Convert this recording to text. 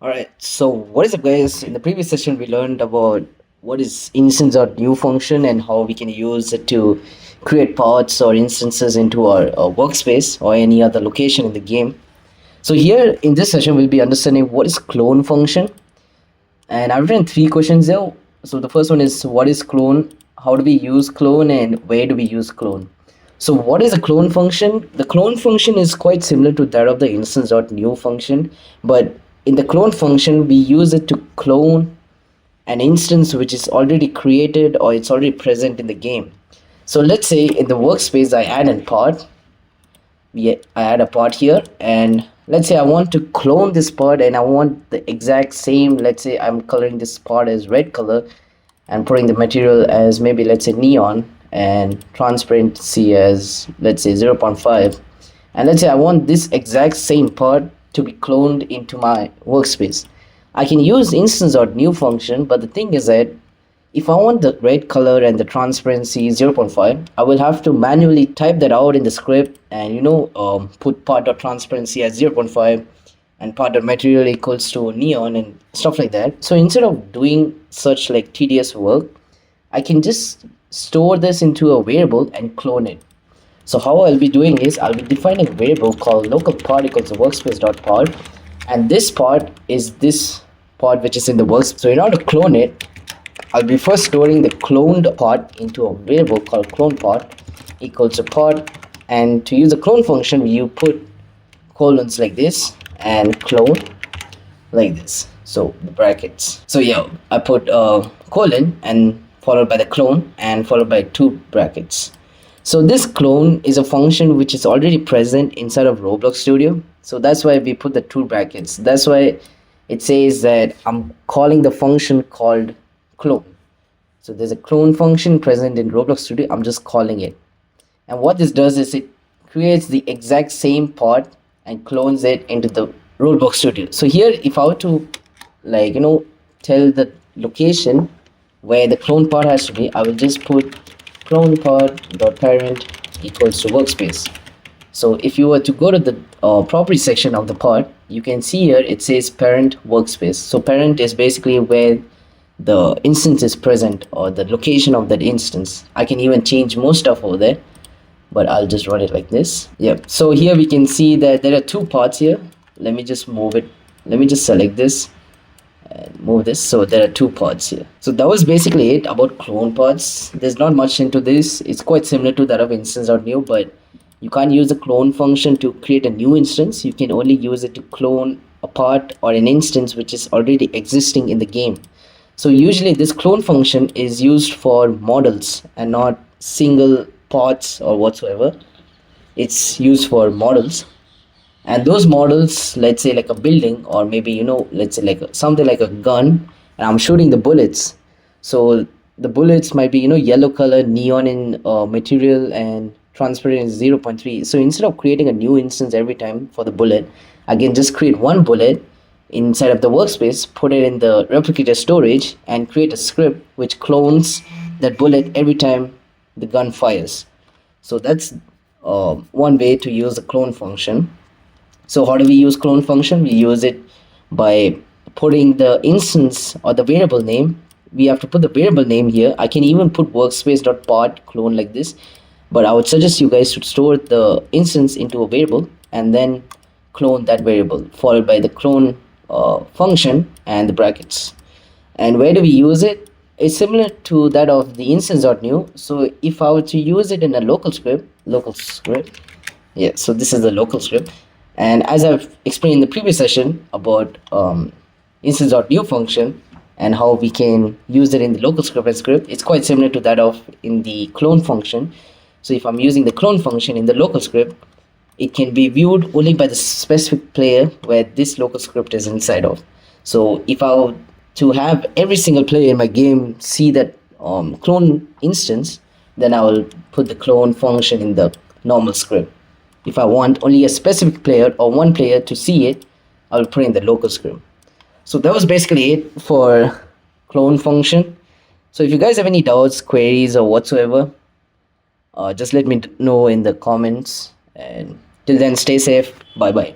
Alright, so what is up guys? In the previous session we learned about what is instance.new function and how we can use it to create pods or instances into our workspace or any other location in the game. So here in this session we'll be understanding what is clone function, and I've written three questions there. So the first one is what is clone, how do we use clone, and where do we use clone. So what is a clone function? The clone function is quite similar to that of the instance.new function, but in the clone function we use it to clone an instance which is already created or it's already present in the game. So let's say in the workspace I add a pod. I add a pod here, and let's say I want to clone this pod and I want the exact same. Let's say I'm coloring this pod as red color and putting the material as maybe let's say neon and transparency as let's say 0.5, and let's say I want this exact same pod to be cloned into my workspace. I can use instance.new function, but the thing is that if I want the red color and the transparency 0.5, I will have to manually type that out in the script and put part.transparency as 0.5 and part.material equals to neon and stuff like that. So instead of doing such like tedious work, I can just store this into a variable and clone it. So how I'll be doing is I'll be defining a variable called local pod equals workspace.pod, and this pod is this pod which is in the workspace. So in order to clone it, I'll be first storing the cloned pod into a variable called clone pod equals to pod, and to use the clone function you put colons like this and clone like this, so the brackets. So yeah, I put a colon and followed by the clone and followed by two brackets. So this clone is a function which is already present inside of Roblox Studio, so that's why we put the two brackets. That's why it says that I'm calling the function called clone. So there's a clone function present in Roblox Studio, I'm just calling it, and what this does is it creates the exact same pod and clones it into the Roblox Studio. So here if I were to tell the location where the clone pod has to be, I will just put clone pod dot parent equals to workspace. So if you were to go to the property section of the pod, you can see here it says parent workspace. So parent is basically where the instance is present or the location of that instance. I can even change more stuff over there, but I'll just run it like this. Yep. So here we can see that there are two pods here. Let me just move it. Let me just select this and move this. So there are two pods here. So that was basically it about clone pods. There's not much into this. It's quite similar to that of instance.new, but you can't use the clone function to create a new instance. You can only use it to clone a pod or an instance which is already existing in the game. So usually this clone function is used for models and not single pods or whatsoever. It's used for models, and those models, let's say like a building or maybe let's say like something like a gun, and I'm shooting the bullets. So the bullets might be yellow color, neon in material, and transparent is 0.3. So instead of creating a new instance every time for the bullet, I can just create one bullet inside of the workspace, put it in the replicator storage, and create a script which clones that bullet every time the gun fires. So that's one way to use the clone function. So how do we use clone function? We use it by putting the instance or the variable name. We have to put the variable name here. I can even put workspace.pod clone like this, but I would suggest you guys to store the instance into a variable and then clone that variable followed by the clone function and the brackets. And where do we use it? It's similar to that of the instance.new. So if I were to use it in a local script, yeah, so this is the local script, and as I've explained in the previous session about instance.new function and how we can use it in the local script and script, it's quite similar to that of in the clone function. So if I'm using the clone function in the local script, it can be viewed only by the specific player where this local script is inside of. So if I were to have every single player in my game see that clone instance, then I will put the clone function in the normal script. If I want only a specific player or one player to see it, I will put in the local script. So that was basically it for clone function. So if you guys have any doubts, queries, or whatsoever, just let me know in the comments, and till then, stay safe. Bye bye.